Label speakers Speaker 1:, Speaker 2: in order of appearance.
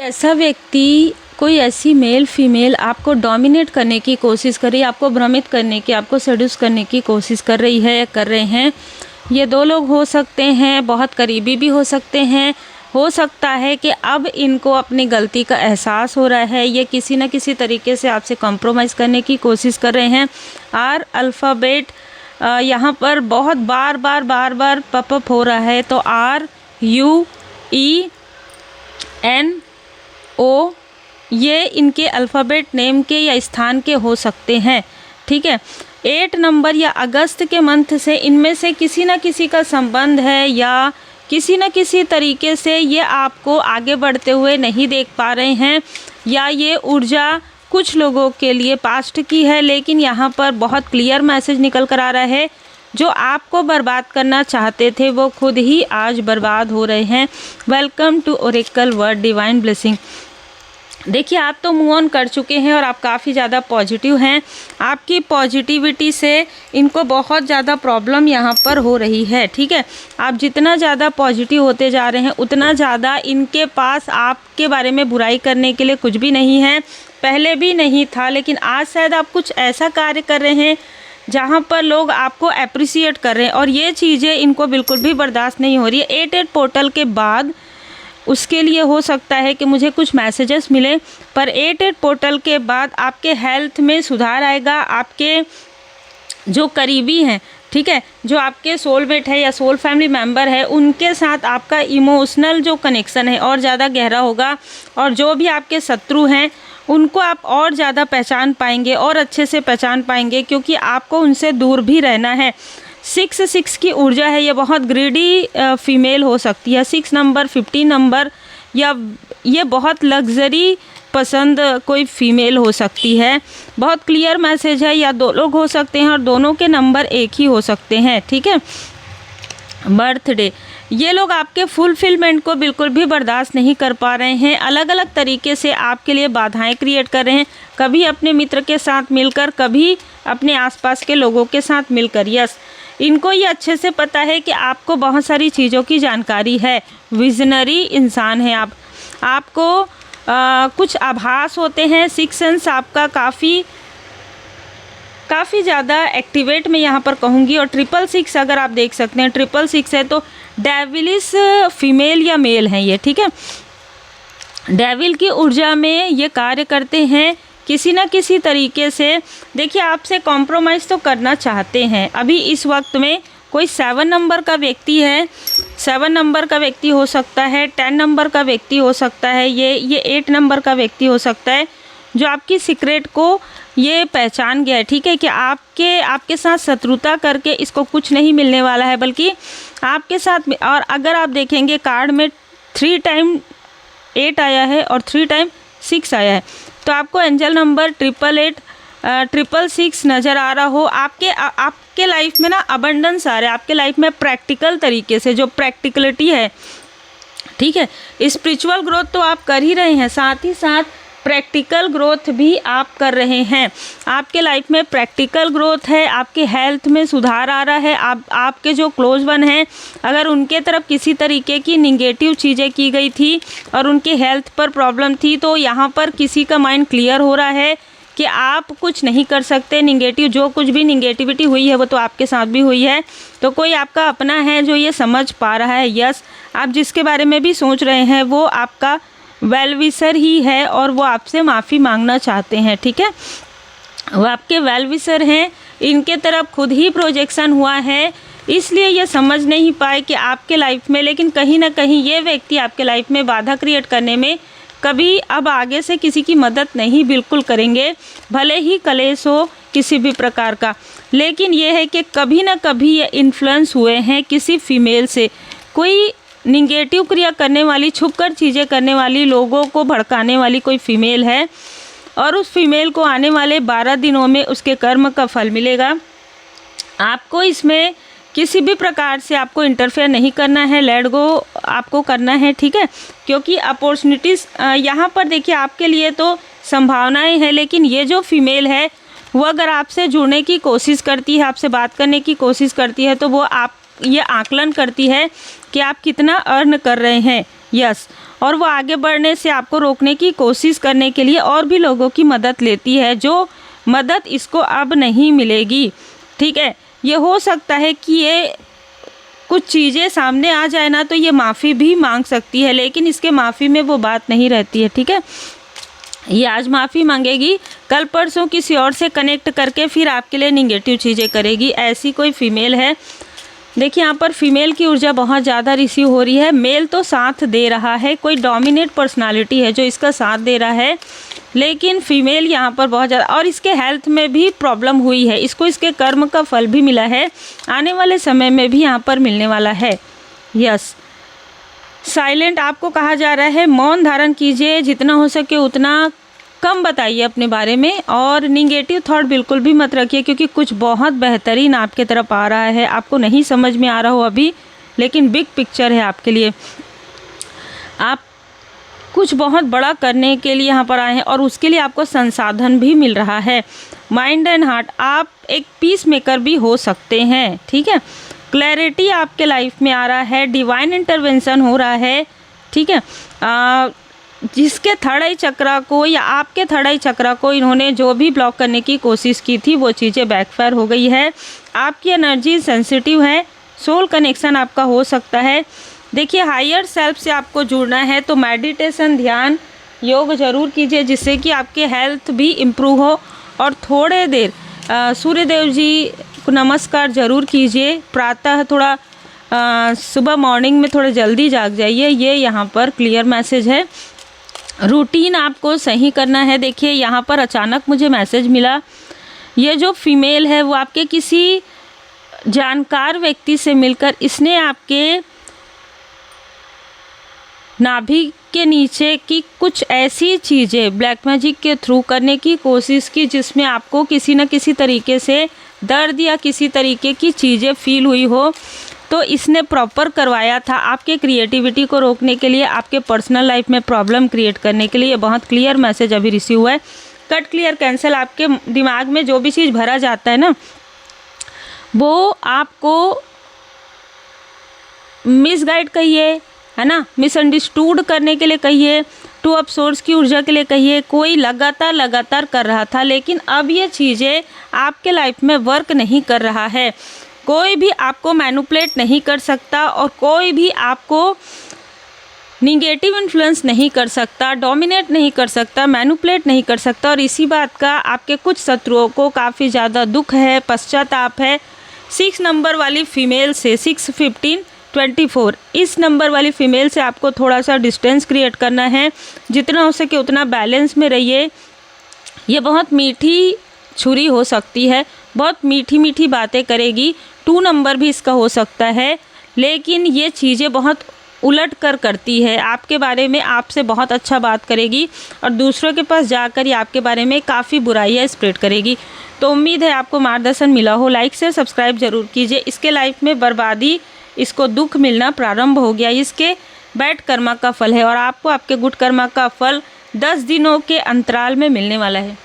Speaker 1: ऐसा व्यक्ति, कोई ऐसी मेल फीमेल आपको डोमिनेट करने की कोशिश कर रही है, आपको भ्रमित करने की, आपको सेड्यूस करने की कोशिश कर रही है या कर रहे हैं। ये दो लोग हो सकते हैं, बहुत करीबी भी हो सकते हैं। हो सकता है कि अब इनको अपनी गलती का एहसास हो रहा है, ये किसी न किसी तरीके से आपसे कॉम्प्रोमाइज़ करने की कोशिश कर रहे हैं। आर अल्फ़ाबेट यहाँ पर बहुत बार बार पॉपअप हो रहा है, तो RUENO ये इनके अल्फ़ाबेट नेम के या स्थान के हो सकते हैं। ठीक है, 8 नंबर या अगस्त के मंथ से इनमें से किसी न किसी का संबंध है, या किसी न किसी तरीके से ये आपको आगे बढ़ते हुए नहीं देख पा रहे हैं, या ये ऊर्जा कुछ लोगों के लिए पास्ट की है, लेकिन यहाँ पर बहुत क्लियर मैसेज निकल कर आ रहा है, जो आपको बर्बाद करना चाहते थे वो खुद ही आज बर्बाद हो रहे हैं। Welcome to Oracle word divine blessing. देखिए, आप तो मूव ऑन कर चुके हैं और आप काफ़ी ज़्यादा पॉजिटिव हैं। आपकी पॉजिटिविटी से इनको बहुत ज़्यादा प्रॉब्लम यहाँ पर हो रही है। ठीक है, आप जितना ज़्यादा पॉजिटिव होते जा रहे हैं उतना ज़्यादा इनके पास आपके बारे में बुराई करने के लिए कुछ भी नहीं है। पहले भी नहीं था, लेकिन आज शायद आप कुछ ऐसा कार्य कर रहे हैं जहाँ पर लोग आपको अप्रिसिएट कर रहे हैं, और ये चीज़ें इनको बिल्कुल भी बर्दाश्त नहीं हो रही है। 8 पोर्टल के बाद उसके लिए हो सकता है कि मुझे कुछ मैसेजेस मिले, पर 8 पोर्टल के बाद आपके हेल्थ में सुधार आएगा। आपके जो करीबी हैं, ठीक है, जो आपके सोलमेट है या सोल फैमिली मेम्बर है, उनके साथ आपका इमोशनल जो कनेक्शन है और ज़्यादा गहरा होगा, और जो भी आपके शत्रु हैं उनको आप और ज़्यादा पहचान पाएंगे और अच्छे से पहचान पाएंगे, क्योंकि आपको उनसे दूर भी रहना है। 6 की ऊर्जा है, ये बहुत ग्रीडी फीमेल हो सकती है। 6 नंबर, 15 नंबर, या ये बहुत लग्जरी पसंद कोई फीमेल हो सकती है। बहुत क्लियर मैसेज है, या 2 लोग हो सकते हैं और दोनों के नंबर एक ही हो सकते हैं। ठीक है, बर्थडे, ये लोग आपके फुलफिलमेंट को बिल्कुल भी बर्दाश्त नहीं कर पा रहे हैं। अलग अलग तरीके से आपके लिए बाधाएं क्रिएट कर रहे हैं, कभी अपने मित्र के साथ मिलकर, कभी अपने आसपास के लोगों के साथ मिलकर। यस, इनको ये अच्छे से पता है कि आपको बहुत सारी चीज़ों की जानकारी है। विजनरी इंसान हैं आप, आपको कुछ आभास होते हैं। 6 सेंस आपका काफ़ी ज़्यादा एक्टिवेट मैं यहाँ पर कहूँगी। और 666 अगर आप देख सकते हैं, 666 है तो डेविलिस फीमेल या मेल हैं ये। ठीक है, डेविल की ऊर्जा में ये कार्य करते हैं किसी न किसी तरीके से। देखिए, आपसे कॉम्प्रोमाइज़ तो करना चाहते हैं। अभी इस वक्त में कोई 7 नंबर का व्यक्ति है, 7 नंबर का व्यक्ति हो सकता है, 10 नंबर का व्यक्ति हो सकता है, ये 8 नंबर का व्यक्ति हो सकता है, जो आपकी सीक्रेट को ये पहचान गया है। ठीक है, कि आपके साथ शत्रुता करके इसको कुछ नहीं मिलने वाला है, बल्कि आपके साथ। और अगर आप देखेंगे कार्ड में 3 टाइम 8 आया है और 3 टाइम 6 आया है, तो आपको एंजल नंबर 888 666 नज़र आ रहा हो। आपके लाइफ में ना अबंडेंस आ रहा है, आपके लाइफ में प्रैक्टिकल तरीके से, जो प्रैक्टिकलिटी है। ठीक है, स्पिरिचुअल ग्रोथ तो आप कर ही रहे हैं, साथ ही साथ प्रैक्टिकल ग्रोथ भी आप कर रहे हैं। आपके लाइफ में प्रैक्टिकल ग्रोथ है, आपके हेल्थ में सुधार आ रहा है। आपके जो क्लोज वन हैं, अगर उनके तरफ किसी तरीके की निगेटिव चीज़ें की गई थी और उनके हेल्थ पर प्रॉब्लम थी, तो यहाँ पर किसी का माइंड क्लियर हो रहा है कि आप कुछ नहीं कर सकते। निगेटिव जो कुछ भी निगेटिविटी हुई है वो तो आपके साथ भी हुई है, तो कोई आपका अपना है जो ये समझ पा रहा है। यस, आप जिसके बारे में भी सोच रहे हैं वो आपका वेल विशर ही है, और वो आपसे माफ़ी मांगना चाहते हैं। ठीक है, वो आपके वेल विशर हैं, इनके तरफ खुद ही प्रोजेक्शन हुआ है, इसलिए ये समझ नहीं पाए कि आपके लाइफ में, लेकिन कहीं ना कहीं ये व्यक्ति आपके लाइफ में बाधा क्रिएट करने में कभी अब आगे से किसी की मदद नहीं बिल्कुल करेंगे, भले ही कलेश हो किसी भी प्रकार का। लेकिन ये है कि कभी ना कभी ये इन्फ्लुएंस हुए हैं किसी फीमेल से। कोई निगेटिव क्रिया करने वाली, छुपकर चीज़ें करने वाली, लोगों को भड़काने वाली कोई फीमेल है, और उस फीमेल को आने वाले 12 दिनों में उसके कर्म का फल मिलेगा। आपको इसमें किसी भी प्रकार से आपको इंटरफेयर नहीं करना है, लेट गो आपको करना है। ठीक है, क्योंकि अपॉर्चुनिटीज़ यहाँ पर देखिए आपके लिए तो संभावनाएं हैं, लेकिन ये जो फीमेल है वो अगर आपसे जुड़ने की कोशिश करती है, आपसे बात करने की कोशिश करती है, तो वो आप ये आकलन करती है कि आप कितना अर्न कर रहे हैं। यस, और वो आगे बढ़ने से आपको रोकने की कोशिश करने के लिए और भी लोगों की मदद लेती है, जो मदद इसको अब नहीं मिलेगी। ठीक है, ये हो सकता है कि ये कुछ चीज़ें सामने आ जाए ना तो ये माफ़ी भी मांग सकती है, लेकिन इसके माफ़ी में वो बात नहीं रहती है। ठीक है, ये आज माफ़ी मांगेगी, कल परसों किसी और से कनेक्ट करके फिर आपके लिए निगेटिव चीज़ें करेगी। ऐसी कोई फीमेल है। देखिए यहाँ पर फीमेल की ऊर्जा बहुत ज़्यादा रिसीव हो रही है। मेल तो साथ दे रहा है, कोई डोमिनेट पर्सनालिटी है जो इसका साथ दे रहा है, लेकिन फीमेल यहाँ पर बहुत ज़्यादा, और इसके हेल्थ में भी प्रॉब्लम हुई है, इसको इसके कर्म का फल भी मिला है, आने वाले समय में भी यहाँ पर मिलने वाला है। यस, साइलेंट आपको कहा जा रहा है, मौन धारण कीजिए, जितना हो सके उतना कम बताइए अपने बारे में, और निगेटिव थॉट बिल्कुल भी मत रखिए, क्योंकि कुछ बहुत बेहतरीन आपके तरफ आ रहा है। आपको नहीं समझ में आ रहा हो अभी, लेकिन बिग पिक्चर है आपके लिए। आप कुछ बहुत बड़ा करने के लिए यहाँ पर आए हैं और उसके लिए आपको संसाधन भी मिल रहा है। माइंड एंड हार्ट, आप एक पीस मेकर भी हो सकते हैं। ठीक है, क्लैरिटी आपके लाइफ में आ रहा है, डिवाइन इंटरवेंशन हो रहा है। ठीक है, जिसके थर्ड आई चक्रा को या आपके थर्ड आई चक्रा को इन्होंने जो भी ब्लॉक करने की कोशिश की थी वो चीज़ें बैकफायर हो गई है। आपकी एनर्जी सेंसिटिव है, सोल कनेक्शन आपका हो सकता है। देखिए, हायर सेल्फ से आपको जुड़ना है तो मेडिटेशन, ध्यान, योग ज़रूर कीजिए, जिससे कि आपके हेल्थ भी इम्प्रूव हो। और थोड़े देर सूर्यदेव जी को नमस्कार ज़रूर कीजिए। प्रातः थोड़ा सुबह मॉर्निंग में थोड़ा जल्दी जाग जाइए, ये यहाँ पर क्लियर मैसेज है। रूटीन आपको सही करना है। देखिए यहाँ पर अचानक मुझे मैसेज मिला, ये जो फीमेल है वो आपके किसी जानकार व्यक्ति से मिलकर इसने आपके नाभि के नीचे की कुछ ऐसी चीज़ें ब्लैक मैजिक के थ्रू करने की कोशिश की, जिसमें आपको किसी न किसी तरीके से दर्द या किसी तरीके की चीज़ें फील हुई हो, तो इसने प्रॉपर करवाया था आपके क्रिएटिविटी को रोकने के लिए, आपके पर्सनल लाइफ में प्रॉब्लम क्रिएट करने के लिए। ये बहुत क्लियर मैसेज अभी रिसीव हुआ है। Cut, clear, cancel. आपके दिमाग में जो भी चीज़ भरा जाता है ना, वो आपको मिसगाइड कहिए, है ना, मिसअंडरस्टूड करने के लिए कहिए, टू ऑफ सोर्स की ऊर्जा के लिए कहिए, कोई लगातार कर रहा था, लेकिन अब ये चीज़ें आपके लाइफ में वर्क नहीं कर रहा है। कोई भी आपको मैनिपुलेट नहीं कर सकता और कोई भी आपको निगेटिव इन्फ्लुएंस नहीं कर सकता, डोमिनेट नहीं कर सकता, मैनिपुलेट नहीं कर सकता। और इसी बात का आपके कुछ शत्रुओं को काफ़ी ज़्यादा दुख है, पश्चाताप है। 6 नंबर वाली फीमेल से, 6, 15, 24, इस नंबर वाली फीमेल से आपको थोड़ा सा डिस्टेंस क्रिएट करना है। जितना हो सके उतना बैलेंस में रहिए। ये बहुत मीठी छुरी हो सकती है, बहुत मीठी मीठी बातें करेगी। 2 नंबर भी इसका हो सकता है, लेकिन ये चीज़ें बहुत उलट कर करती है आपके बारे में, आपसे बहुत अच्छा बात करेगी और दूसरों के पास जाकर ये आपके बारे में काफ़ी बुराइयाँ स्प्रेड करेगी। तो उम्मीद है आपको मार्गदर्शन मिला हो। लाइक से सब्सक्राइब जरूर कीजिए। इसके लाइफ में बर्बादी, इसको दुख मिलना प्रारंभ हो गया, इसके बैड कर्मा का फल है और आपको आपके गुड कर्मा का फल 10 दिनों के अंतराल में मिलने वाला है।